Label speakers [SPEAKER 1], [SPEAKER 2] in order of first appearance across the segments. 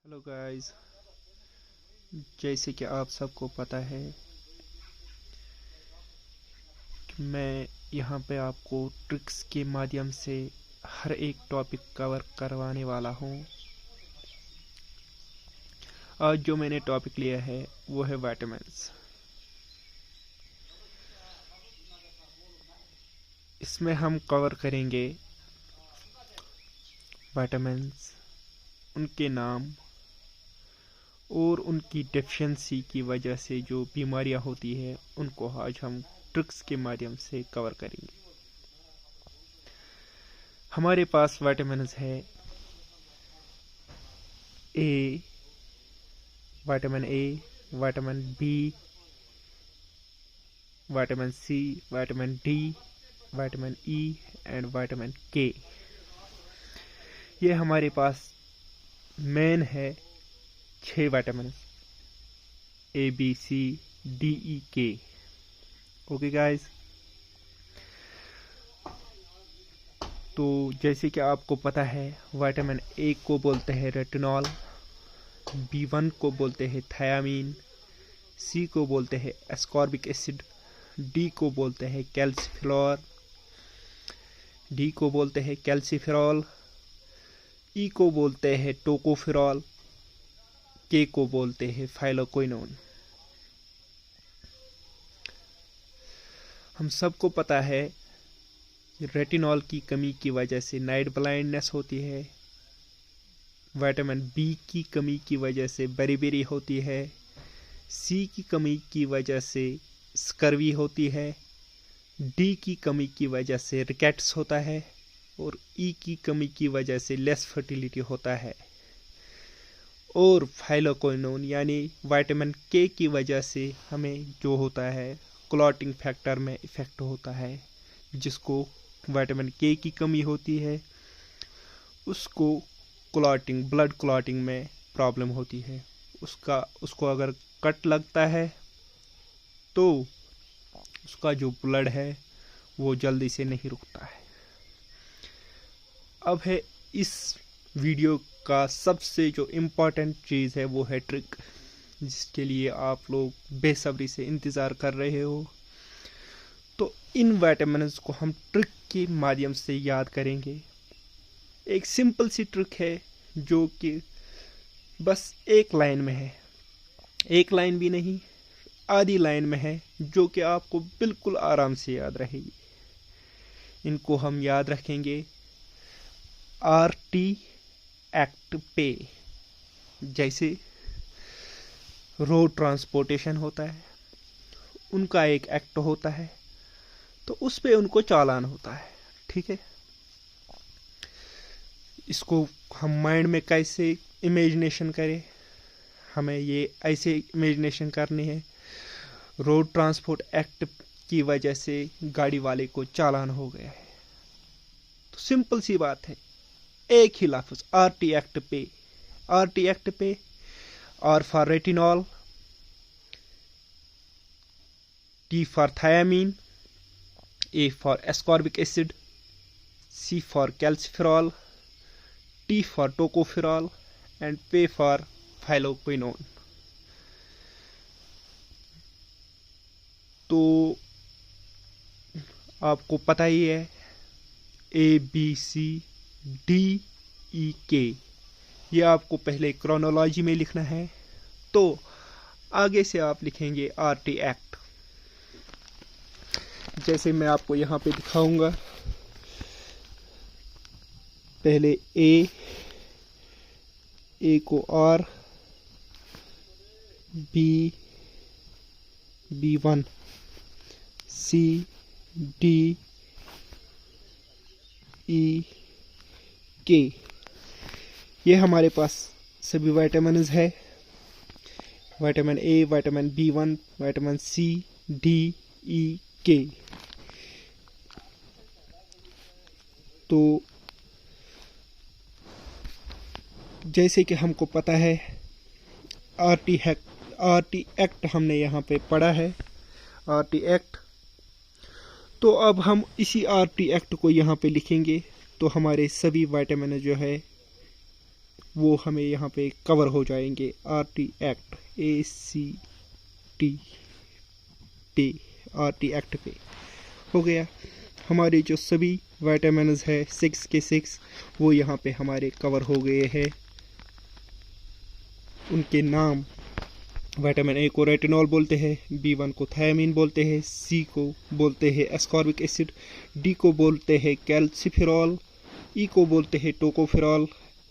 [SPEAKER 1] Hello guys, जैसे कि आप सबको पता है कि मैं यहाँ पे आपको ट्रिक्स के माध्यम से हर एक टॉपिक कवर करवाने वाला हूँ। आज जो मैंने टॉपिक लिया है वो है विटामिन्स। इसमें हम कवर करेंगे विटामिन्स, उनके नाम और उनकी डेफिशिएंसी की वजह से जो बीमारियां होती है उनको आज हम ट्रिक्स के माध्यम से कवर करेंगे। हमारे पास विटामिन्स है A, vitamin A, vitamin B, vitamin C, vitamin D, vitamin E and vitamin K. ये हमारे पास मेन है 6 vitamin A B C D E K. Okay guys, तो जैसे कि आपको पता है विटामिन ए को बोलते हैं रेटिनॉल, B1 को बोलते हैं थायामीन, सी को बोलते हैं एस्कॉर्बिक एसिड, डी को बोलते हैं कैल्सिफेरॉल, डी को बोलते हैं कैल्सिफेरॉल, ई को बोलते हैं टोकोफेरॉल, के को बोलते हैं फाइलोक्विनोन। हम सबको पता है रेटिनॉल की कमी की वजह से नाइट ब्लाइंडनेस होती है, विटामिन बी की कमी की वजह से बेरीबेरी होती है, सी की कमी की वजह से स्कर्वी होती है, डी की कमी की वजह से रिकेट्स होता है और ई की कमी की वजह से लेस फर्टिलिटी होता है, और फाइलोक्विनोन यानी विटामिन के की वजह से हमें जो होता है क्लॉटिंग फैक्टर में इफेक्ट होता है। जिसको विटामिन के की कमी होती है उसको ब्लड क्लॉटिंग में प्रॉब्लम होती है। उसको अगर कट लगता है तो उसका जो ब्लड है वो जल्दी से नहीं रुकता है। अब है इस वीडियो का सबसे जो इम्पोर्टेंट चीज़ है वो है ट्रिक, जिसके लिए आप लोग बेसब्री से इंतज़ार कर रहे हो। तो इन विटामिन्स को हम ट्रिक के माध्यम से याद करेंगे। एक सिंपल सी ट्रिक है जो कि बस एक लाइन में है, एक लाइन भी नहीं आधी लाइन में है, जो कि आपको बिल्कुल आराम से याद रहेगी। इनको हम याद रखेंगे RT एक्ट पे। जैसे रोड ट्रांसपोर्टेशन होता है, उनका एक एक्ट होता है, तो उस पे उनको चालान होता है। ठीक है, इसको हम माइंड में कैसे इमेजिनेशन करें, हमें ये ऐसे इमेजिनेशन करनी है, रोड ट्रांसपोर्ट एक्ट की वजह से गाड़ी वाले को चालान हो गया है। तो सिंपल सी बात है, एक ही लफ्ज RT एक्ट पे। RT एक्ट पे R for retinol, T for thiamine, A for ascorbic acid, C for calciferol, T for tocopherol and P for phylloquinone. तो आपको पता ही है ABCDEK, ये आपको पहले क्रोनोलॉजी में लिखना है। तो आगे से आप लिखेंगे RT एक्ट। जैसे मैं आपको यहाँ पे दिखाऊंगा, पहले ए को R, B1, C, D, E, K। ये हमारे पास सभी विटामिन्स है, vitamin A, vitamin B1, vitamin C, D, E, K। तो जैसे कि हमको पता है RT एक्ट हमने यहाँ पे पढ़ा है, RT एक्ट। तो अब हम इसी RT एक्ट को यहाँ पे लिखेंगे, तो हमारे सभी विटामिन जो है वो हमें यहाँ पे कवर हो जाएंगे। RT एक्ट RT एक्ट पे हो गया। हमारे जो सभी विटामिन्स है 6 के 6 वो यहाँ पे हमारे कवर हो गए हैं। उनके नाम, विटामिन ए को रेटिनॉल बोलते हैं, B1 को थायामीन बोलते हैं, C को बोलते हैं एस्कॉर्बिक एसिड, D को बोलते हैं कैल्सिफेरॉल, E को बोलते हैं टोकोफेरॉल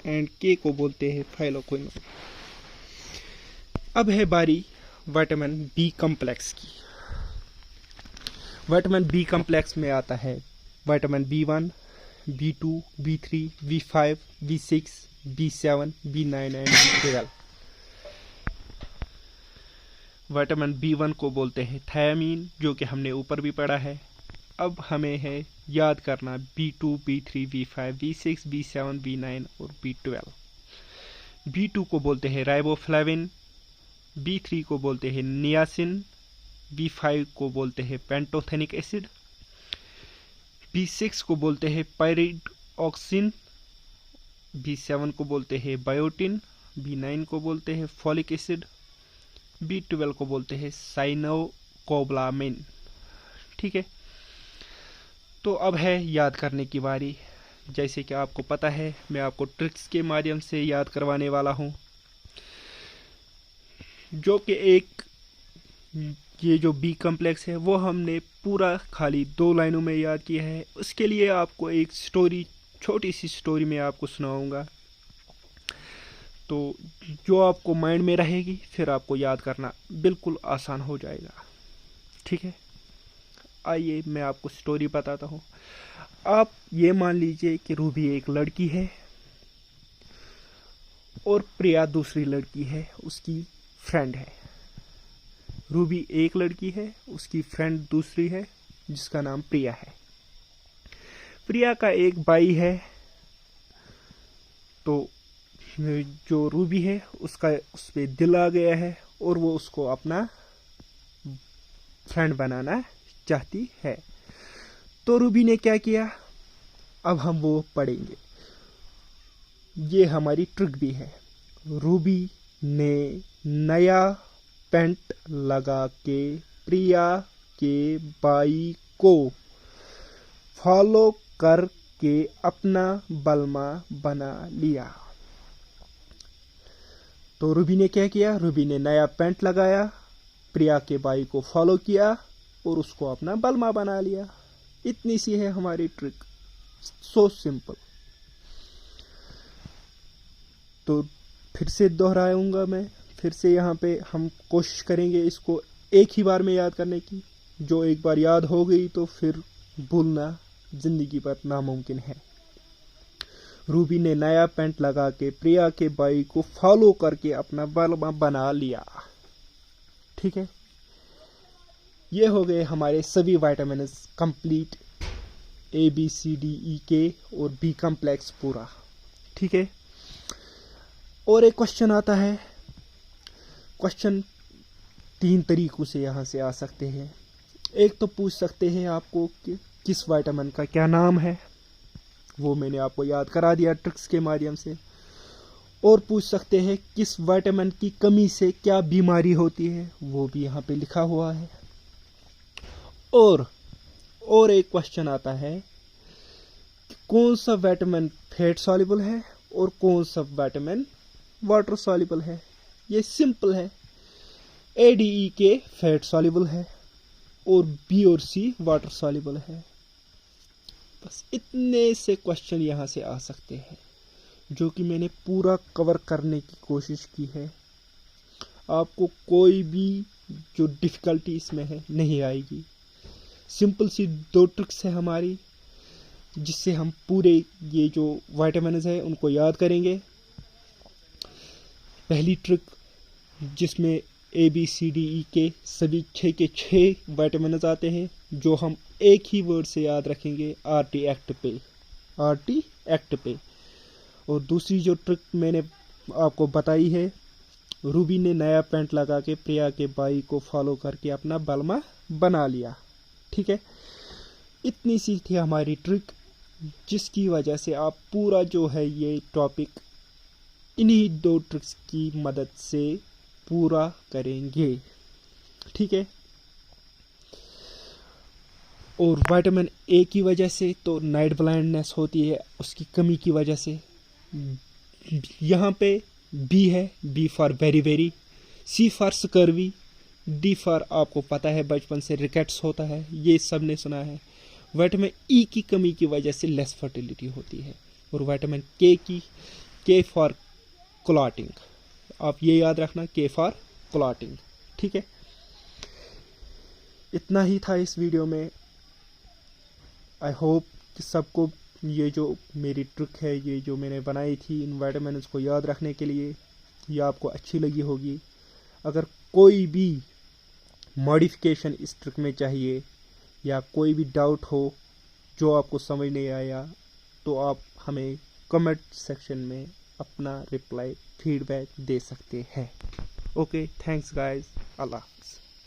[SPEAKER 1] एंड K को बोलते हैं फाइलोक्विनोल। अब है बारी विटामिन बी कम्प्लेक्स की। विटामिन बी कम्प्लेक्स में आता है vitamin B1, B2, B3, B5, B6, B7, B9 and B12। Vitamin B1 को बोलते हैं थायामीन, जो कि हमने ऊपर भी पढ़ा है। अब हमें है याद करना B2, B3, B5, B6, B7, B9 और B12। B2 को बोलते हैं राइबोफ्लाविन, B3 को बोलते हैं नियासिन, B5 को बोलते हैं पेंटोथेनिक एसिड, B6 को बोलते हैं पायरिडॉक्सिन, B7 को बोलते हैं बायोटिन, B9 को बोलते हैं फॉलिक एसिड, B12 को बोलते हैं साइनोकोबालामिन। ठीक है, तो अब है याद करने की बारी। जैसे कि आपको पता है, मैं आपको ट्रिक्स के माध्यम से याद करवाने वाला हूँ, जो कि एक ये जो बी कम्प्लेक्स है वो हमने पूरा खाली 2 लाइनों में याद किया है। उसके लिए आपको एक स्टोरी, छोटी सी स्टोरी में आपको सुनाऊंगा, तो जो आपको माइंड में रहेगी, फिर आपको याद करना बिल्कुल आसान हो जाएगा। ठीक है, आइए मैं आपको स्टोरी बताता हूँ। आप ये मान लीजिए कि रूबी एक लड़की है और प्रिया दूसरी लड़की है, उसकी फ्रेंड है। रूबी एक लड़की है, उसकी फ्रेंड दूसरी है जिसका नाम प्रिया है। प्रिया का एक भाई है, तो जो रूबी है उसका उस पे दिल आ गया है और वो उसको अपना फ्रेंड बनाना चाहती है। तो रूबी ने क्या किया, अब हम वो पढ़ेंगे। ये हमारी ट्रिक भी है। रूबी ने नया पेंट लगा के प्रिया के भाई को फॉलो करके अपना बलमा बना लिया। तो रूबी ने क्या किया, रूबी ने नया पेंट लगाया, प्रिया के भाई को फॉलो किया और उसको अपना बलमा बना लिया। इतनी सी है हमारी ट्रिक, सो सिंपल। तो फिर से दोहराऊंगा मैं, फिर से यहाँ पे हम कोशिश करेंगे इसको एक ही बार में याद करने की। जो एक बार याद हो गई तो फिर भूलना जिंदगी पर नामुमकिन है। रूबी ने नया पेंट लगा के प्रिया के भाई को फॉलो करके अपना बलमा बना लिया। ठीक है, ये हो गए हमारे सभी विटामिन कंप्लीट, ABCDEK और बी कम्प्लेक्स पूरा। ठीक है, और एक क्वेश्चन आता है। क्वेश्चन 3 तरीकों से यहाँ से आ सकते हैं। एक तो पूछ सकते हैं आपको कि किस विटामिन का क्या नाम है, वो मैंने आपको याद करा दिया ट्रिक्स के माध्यम से। और पूछ सकते हैं किस विटामिन की कमी से क्या बीमारी होती है, वो भी यहाँ पे लिखा हुआ है। और एक क्वेश्चन आता है कि कौन सा विटामिन फैट सॉल्युबल है और कौन सा विटामिन वाटर सॉल्युबल है। ये सिंपल है, ADEK फैट सॉल्युबल है और B और C वाटर सॉल्युबल है। बस इतने से क्वेश्चन यहाँ से आ सकते हैं, जो कि मैंने पूरा कवर करने की कोशिश की है। आपको कोई भी जो डिफ़िकल्टी इसमें है नहीं आएगी। सिंपल सी 2 ट्रिक्स है हमारी, जिससे हम पूरे ये जो विटामिन्स है उनको याद करेंगे। पहली ट्रिक, जिसमें ABCDEK सभी 6 के 6 विटामिन्स आते हैं, जो हम एक ही वर्ड से याद रखेंगे, RT एक्ट पे। और दूसरी जो ट्रिक मैंने आपको बताई है, रूबी ने नया पेंट लगा के प्रिया के भाई को फॉलो करके अपना बलमा बना लिया। ठीक है, इतनी सी थी हमारी ट्रिक, जिसकी वजह से आप पूरा जो है ये टॉपिक इन्हीं 2 ट्रिक्स की मदद से पूरा करेंगे, ठीक है। और विटामिन ए की वजह से तो नाइट ब्लाइंडनेस होती है, उसकी कमी की वजह से। यहाँ पे बी है, बी फॉर वेरी वेरी, C for scurvy, D for आपको पता है बचपन से रिकेट्स होता है, ये सब ने सुना है। विटामिन ई की कमी की वजह से लेस फर्टिलिटी होती है। और विटामिन के फॉर क्लॉटिंग, आप ये याद रखना, के फॉर क्लॉटिंग, ठीक है। इतना ही था इस वीडियो में। आई होप कि सबको ये जो मेरी ट्रिक है, ये जो मैंने बनाई थी इन विटामिन्स को याद रखने के लिए, ये आपको अच्छी लगी होगी। अगर कोई भी मॉडिफिकेशन इस ट्रिक में चाहिए या कोई भी डाउट हो जो आपको समझ नहीं आया, तो आप हमें कमेंट सेक्शन में अपना रिप्लाई फीडबैक दे सकते हैं। ओके, थैंक्स गाइस, अल्लाह हाफ़िज़।